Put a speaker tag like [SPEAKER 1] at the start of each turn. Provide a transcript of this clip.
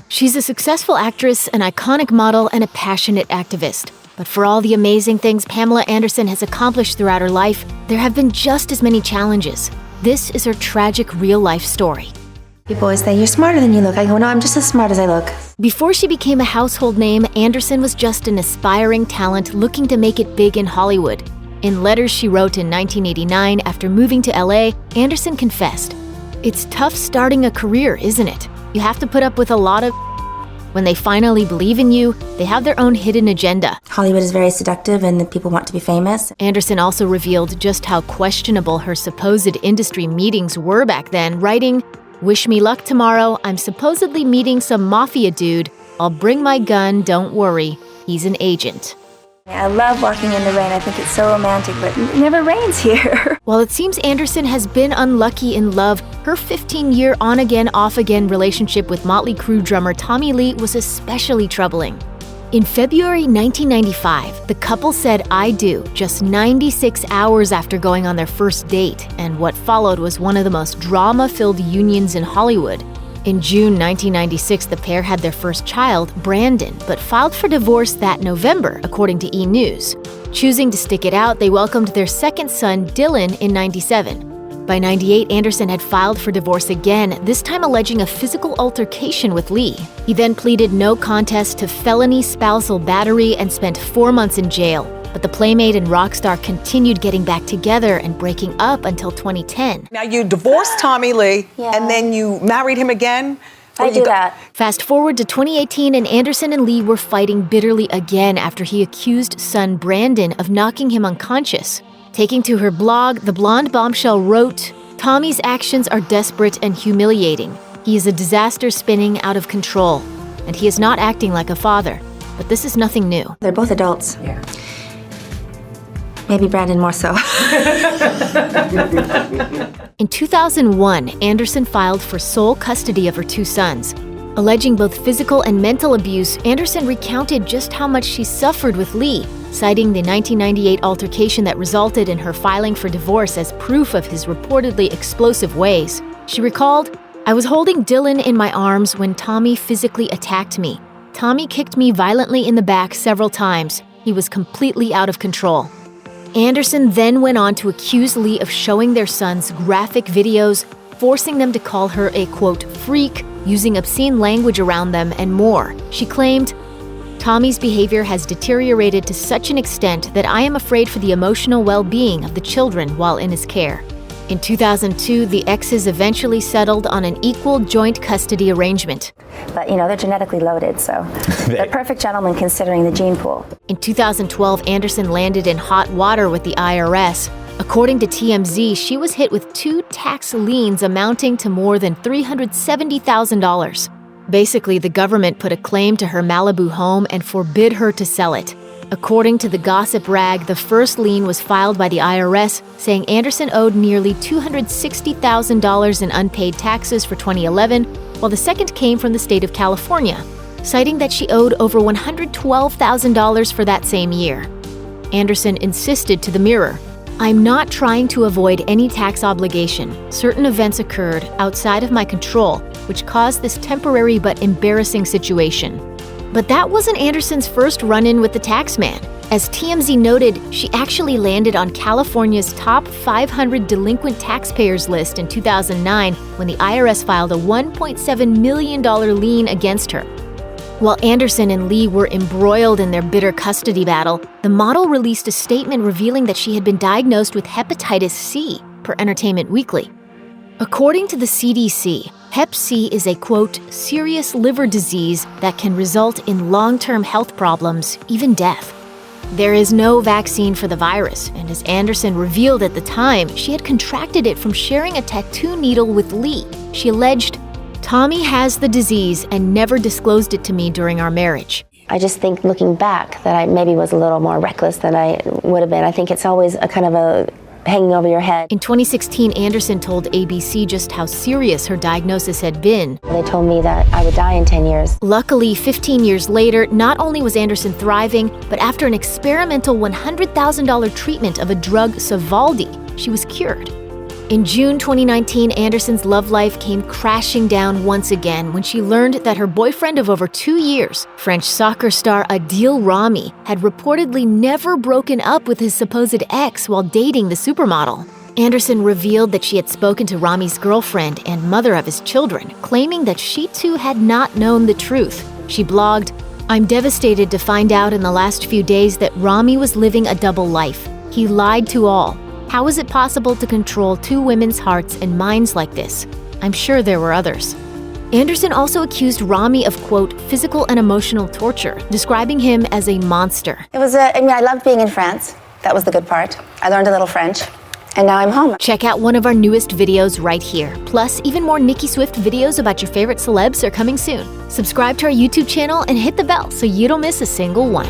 [SPEAKER 1] She's a successful actress, an iconic model, and a passionate activist. But for all the amazing things Pamela Anderson has accomplished throughout her life, there have been just as many challenges. This is her tragic real-life story.
[SPEAKER 2] People always say, "You're smarter than you look." I go, "No, I'm just as smart as I look."
[SPEAKER 1] Before she became a household name, Anderson was just an aspiring talent looking to make it big in Hollywood. In letters she wrote in 1989 after moving to LA, Anderson confessed, "It's tough starting a career, isn't it? You have to put up with a lot of when they finally believe in you, they have their own hidden agenda."
[SPEAKER 2] Hollywood is very seductive and the people want to be famous.
[SPEAKER 1] Anderson also revealed just how questionable her supposed industry meetings were back then, writing, "Wish me luck tomorrow. I'm supposedly meeting some mafia dude. I'll bring my gun, don't worry. He's an agent."
[SPEAKER 2] I love walking in the rain. I think it's so romantic, but it never rains here.
[SPEAKER 1] While it seems Anderson has been unlucky in love, her 15-year on-again, off-again relationship with Mötley Crüe drummer Tommy Lee was especially troubling. In February 1995, the couple said "I do" just 96 hours after going on their first date, and what followed was one of the most drama-filled unions in Hollywood. In June 1996, the pair had their first child, Brandon, but filed for divorce that November, according to E! News. Choosing to stick it out, they welcomed their second son, Dylan, in 97. By 98, Anderson had filed for divorce again, this time alleging a physical altercation with Lee. He then pleaded no contest to felony spousal battery and spent 4 months in jail. But the playmate and rock star continued getting back together and breaking up until 2010.
[SPEAKER 3] Now you divorced Tommy Lee, and then you married him again?
[SPEAKER 2] I do that.
[SPEAKER 1] Fast forward to 2018, and Anderson and Lee were fighting bitterly again after he accused son Brandon of knocking him unconscious. Taking to her blog, the blonde bombshell wrote, "Tommy's actions are desperate and humiliating. He is a disaster spinning out of control, and he is not acting like a father. But this is nothing new."
[SPEAKER 2] They're both adults.
[SPEAKER 3] Yeah.
[SPEAKER 2] Maybe Brandon more so.
[SPEAKER 1] In 2001, Anderson filed for sole custody of her 2 sons. Alleging both physical and mental abuse, Anderson recounted just how much she suffered with Lee, citing the 1998 altercation that resulted in her filing for divorce as proof of his reportedly explosive ways. She recalled, "I was holding Dylan in my arms when Tommy physically attacked me. Tommy kicked me violently in the back several times. He was completely out of control." Anderson then went on to accuse Lee of showing their sons graphic videos, forcing them to call her a, quote, freak, using obscene language around them, and more. She claimed, "Tommy's behavior has deteriorated to such an extent that I am afraid for the emotional well-being of the children while in his care." In 2002, the exes eventually settled on an equal joint custody arrangement.
[SPEAKER 2] But, they're genetically loaded, so they're perfect gentlemen considering the gene pool.
[SPEAKER 1] In 2012, Anderson landed in hot water with the IRS. According to TMZ, she was hit with 2 tax liens amounting to more than $370,000. Basically, the government put a claim to her Malibu home and forbid her to sell it. According to the gossip rag, the first lien was filed by the IRS, saying Anderson owed nearly $260,000 in unpaid taxes for 2011, while the second came from the state of California, citing that she owed over $112,000 for that same year. Anderson insisted to the Mirror, "I'm not trying to avoid any tax obligation. Certain events occurred outside of my control, which caused this temporary but embarrassing situation." But that wasn't Anderson's first run-in with the taxman. As TMZ noted, she actually landed on California's top 500 delinquent taxpayers list in 2009 when the IRS filed a $1.7 million lien against her. While Anderson and Lee were embroiled in their bitter custody battle, the model released a statement revealing that she had been diagnosed with hepatitis C, per Entertainment Weekly. According to the CDC, Hep C is a, quote, serious liver disease that can result in long-term health problems, even death. There is no vaccine for the virus, and as Anderson revealed at the time, she had contracted it from sharing a tattoo needle with Lee. She alleged, "Tommy has the disease and never disclosed it to me during our marriage."
[SPEAKER 2] I just think looking back that I maybe was a little more reckless than I would have been. I think it's always a kind of a hanging over your head.
[SPEAKER 1] In 2016, Anderson told ABC just how serious her diagnosis had been.
[SPEAKER 2] They told me that I would die in 10 years.
[SPEAKER 1] Luckily, 15 years later, not only was Anderson thriving, but after an experimental $100,000 treatment of a drug, Sovaldi, she was cured. In June 2019, Anderson's love life came crashing down once again when she learned that her boyfriend of over 2 years, French soccer star Adil Rami, had reportedly never broken up with his supposed ex while dating the supermodel. Anderson revealed that she had spoken to Rami's girlfriend and mother of his children, claiming that she too had not known the truth. She blogged, "I'm devastated to find out in the last few days that Rami was living a double life. He lied to all. How is it possible to control two women's hearts and minds like this? I'm sure there were others." Anderson also accused Rami of, quote, physical and emotional torture, describing him as a monster.
[SPEAKER 2] I loved being in France. That was the good part. I learned a little French, and now I'm home.
[SPEAKER 1] Check out one of our newest videos right here. Plus, even more Nicki Swift videos about your favorite celebs are coming soon. Subscribe to our YouTube channel and hit the bell so you don't miss a single one.